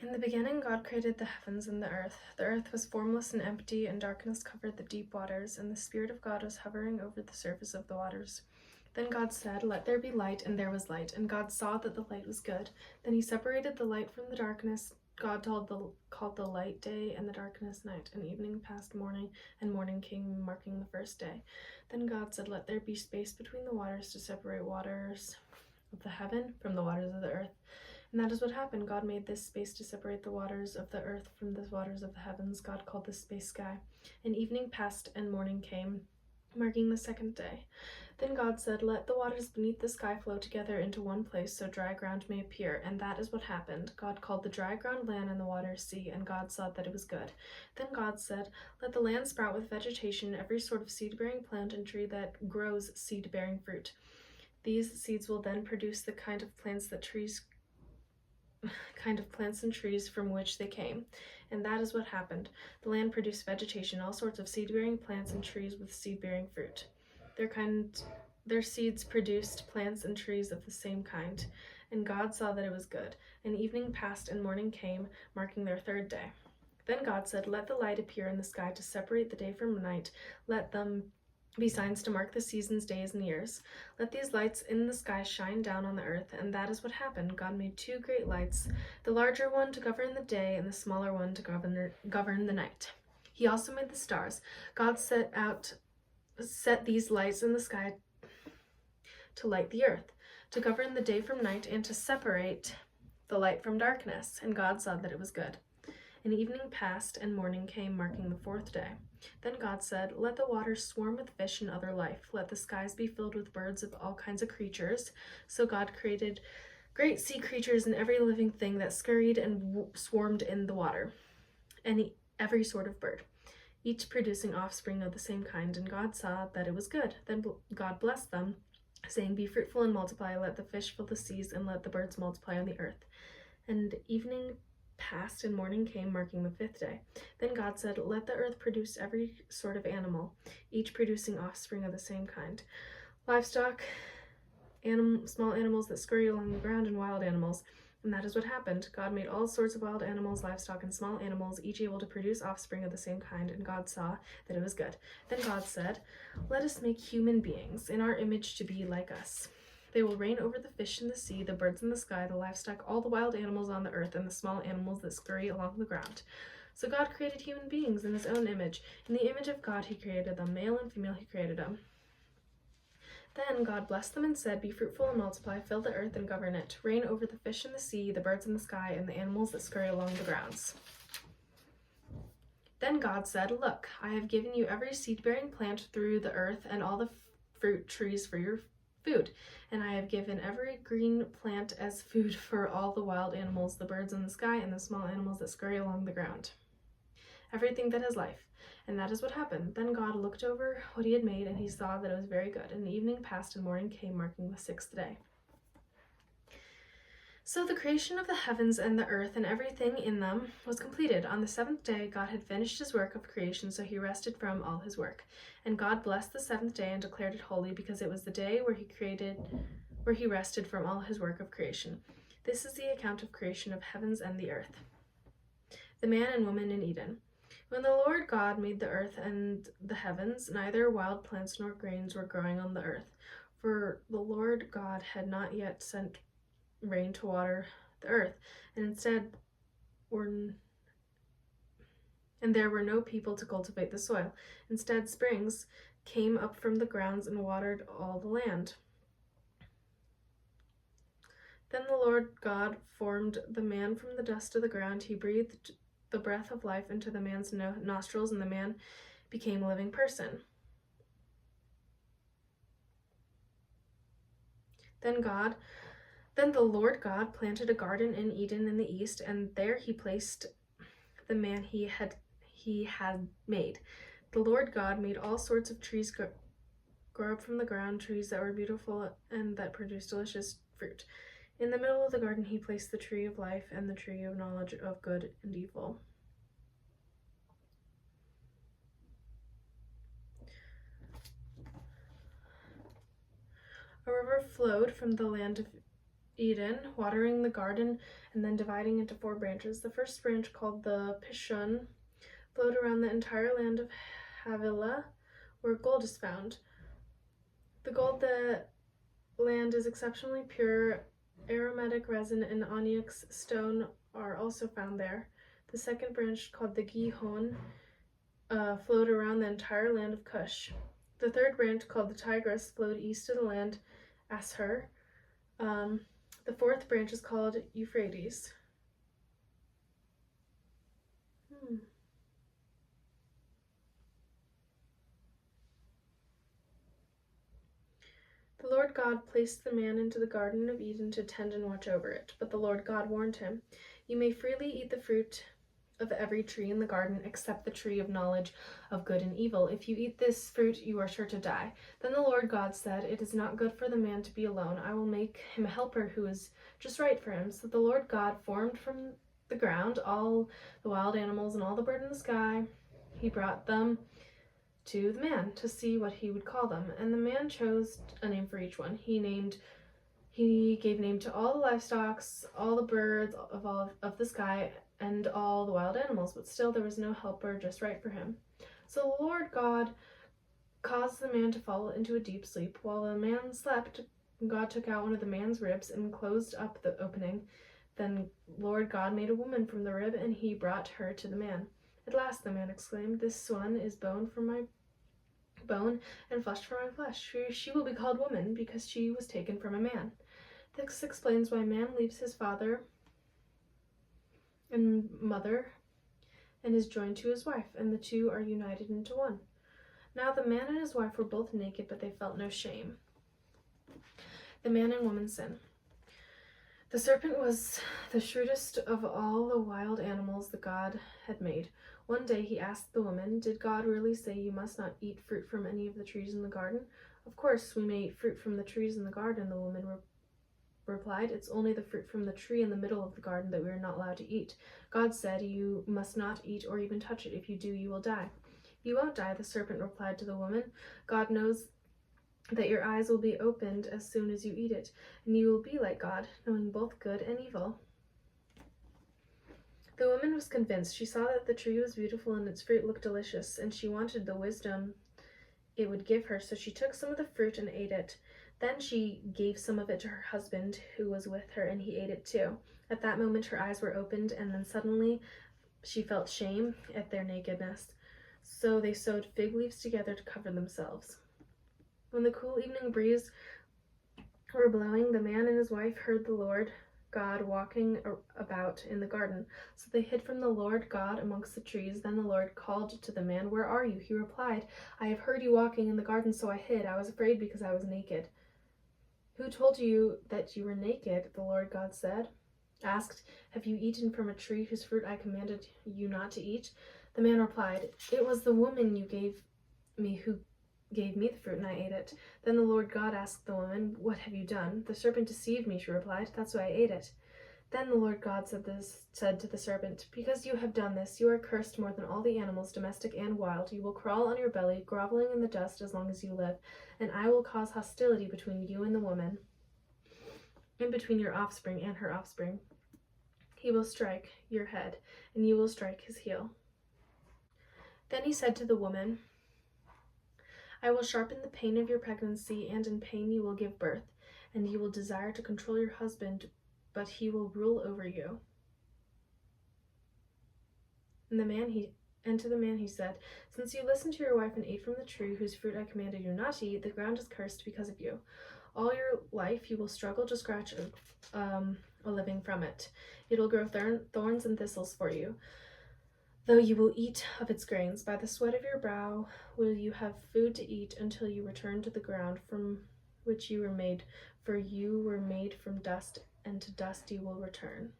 In the beginning, God created the heavens and the earth. The earth was formless and empty, and darkness covered the deep waters, and the Spirit of God was hovering over the surface of the waters. Then God said, "Let there be light," and there was light. And God saw that the light was good. Then he separated the light from the darkness. God called the light day, and the darkness night. And evening passed morning, and morning came, marking the first day. Then God said, "Let there be space between the waters to separate waters of the heaven from the waters of the earth." And that is what happened. God made this space to separate the waters of the earth from the waters of the heavens. God called this space sky. And evening passed and morning came, marking the second day. Then God said, "Let the waters beneath the sky flow together into one place so dry ground may appear." And that is what happened. God called the dry ground land and the waters sea, and God saw that it was good. Then God said, "Let the land sprout with vegetation, every sort of seed-bearing plant and tree that grows seed-bearing fruit. These seeds will then produce the kind of plants and trees from which they came." And that is what happened. The land produced vegetation, all sorts of seed-bearing plants and trees with seed-bearing fruit. Their seeds produced plants and trees of the same kind. And God saw that it was good. And evening passed and morning came, marking their third day. Then God said, "Let the light appear in the sky to separate the day from night. Let them be signs to mark the seasons, days, and years. Let these lights in the sky shine down on the earth." And that is what happened. God made two great lights, the larger one to govern the day and the smaller one to govern the night. He also made the stars. God set these lights in the sky to light the earth, to govern the day from night, and to separate the light from darkness. And God saw that it was good. And evening passed and morning came, marking the fourth day. Then God said, "Let the waters swarm with fish and other life. Let the skies be filled with birds of all kinds of creatures." So God created great sea creatures and every living thing that scurried and swarmed in the water, and every sort of bird, each producing offspring of the same kind. And God saw that it was good. Then God blessed them, saying, "Be fruitful and multiply. Let the fish fill the seas, and let the birds multiply on the earth." And evening passed and morning came, marking the fifth day. Then God said, "Let the earth produce every sort of animal, each producing offspring of the same kind, livestock, small animals that scurry along the ground, and wild animals." And that is what happened. God made all sorts of wild animals, livestock, and small animals, each able to produce offspring of the same kind, and God saw that it was good. Then God said, "Let us make human beings in our image to be like us. They will reign over the fish in the sea, the birds in the sky, the livestock, all the wild animals on the earth, and the small animals that scurry along the ground." So God created human beings in his own image. In the image of God he created them, male and female he created them. Then God blessed them and said, "Be fruitful and multiply, fill the earth and govern it. Reign over the fish in the sea, the birds in the sky, and the animals that scurry along the grounds." Then God said, "Look, I have given you every seed-bearing plant through the earth and all the fruit trees for your food. And I have given every green plant as food for all the wild animals, the birds in the sky, and the small animals that scurry along the ground, everything that has life." And that is what happened. Then God looked over what he had made, and he saw that it was very good. And the evening passed and morning came, marking the sixth day. So the creation of the heavens and the earth and everything in them was completed. On the seventh day, God had finished his work of creation, so he rested from all his work. And God blessed the seventh day and declared it holy, because it was the day where he rested from all his work of creation. This is the account of creation of heavens and the earth. The man and woman in Eden. When the Lord God made the earth and the heavens, neither wild plants nor grains were growing on the earth, for the Lord God had not yet sent rain to water the earth, and there were no people to cultivate the soil. Instead, springs came up from the grounds and watered all the land. Then the Lord God formed the man from the dust of the ground. He breathed the breath of life into the man's nostrils, and the man became a living person. Then the Lord God planted a garden in Eden in the east, and there he placed the man he had made. The Lord God made all sorts of trees grow up from the ground, trees that were beautiful and that produced delicious fruit. In the middle of the garden he placed the tree of life and the tree of knowledge of good and evil. A river flowed from the land of Eden, watering the garden, and then dividing into 4 branches. The first branch, called the Pishon, flowed around the entire land of Havilah, where gold is found. The gold the land is exceptionally pure. Aromatic resin and onyx stone are also found there. The second branch, called the Gihon, flowed around the entire land of Cush. The third branch, called the Tigris, flowed east of the land Ashur. The fourth branch is called Euphrates. The Lord God placed the man into the Garden of Eden to tend and watch over it. But the Lord God warned him, "You may freely eat the fruit of every tree in the garden except the tree of knowledge of good and evil. If you eat this fruit, you are sure to die." Then the Lord God said, "It is not good for the man to be alone. I will make him a helper who is just right for him." So the Lord God formed from the ground all the wild animals and all the birds in the sky. He brought them to the man to see what he would call them. And the man chose a name for each one. He gave name to all the livestock, all the birds of the sky, and all the wild animals, but still there was no helper just right for him. So the Lord God caused the man to fall into a deep sleep. While the man slept, God took out one of the man's ribs and closed up the opening. Then Lord God made a woman from the rib, and he brought her to the man. At last the man exclaimed, "This one is bone from my bone and flesh from my flesh. She will be called woman because she was taken from a man." This explains why man leaves his father and mother and is joined to his wife, and the two are united into one. Now the man and his wife were both naked, but they felt no shame. The man and woman sin. The serpent was the shrewdest of all the wild animals that God had made. One day he asked the woman, "Did God really say you must not eat fruit from any of the trees in the garden?" "Of course we may eat fruit from the trees in the garden," the woman replied. "It's only the fruit from the tree in the middle of the garden that we are not allowed to eat. God said you must not eat or even touch it. If you do, you will die." "You won't die," the serpent replied to the woman. "God knows that your eyes will be opened as soon as you eat it, and you will be like God, knowing both good and evil." The woman was convinced. She saw that the tree was beautiful and its fruit looked delicious, and she wanted the wisdom it would give her, so she took some of the fruit and ate it. Then she gave some of it to her husband, who was with her, and he ate it too. At that moment her eyes were opened, and then suddenly she felt shame at their nakedness. So they sewed fig leaves together to cover themselves. When the cool evening breeze were blowing, the man and his wife heard the Lord God walking about in the garden. So they hid from the Lord God amongst the trees. Then the Lord called to the man, "Where are you?" He replied, "I have heard you walking in the garden, so I hid. I was afraid because I was naked." "Who told you that you were naked?" the Lord God asked. "Have you eaten from a tree whose fruit I commanded you not to eat?" The man replied, "It was the woman you gave me who gave me the fruit, and I ate it." Then the Lord God asked the woman, "What have you done?" "The serpent deceived me," she replied. "That's why I ate it." Then the Lord God said to the serpent, "Because you have done this, you are cursed more than all the animals, domestic and wild. You will crawl on your belly, groveling in the dust as long as you live, and I will cause hostility between you and the woman, and between your offspring and her offspring. He will strike your head, and you will strike his heel." Then he said to the woman, "I will sharpen the pain of your pregnancy, and in pain you will give birth, and you will desire to control your husband, but he will rule over you." And to the man he said, "Since you listened to your wife and ate from the tree whose fruit I commanded you not to eat, the ground is cursed because of you. All your life you will struggle to scratch a living from it. It will grow thorns and thistles for you, though you will eat of its grains. By the sweat of your brow will you have food to eat until you return to the ground from which you were made, for you were made from dust, and to dust you will return."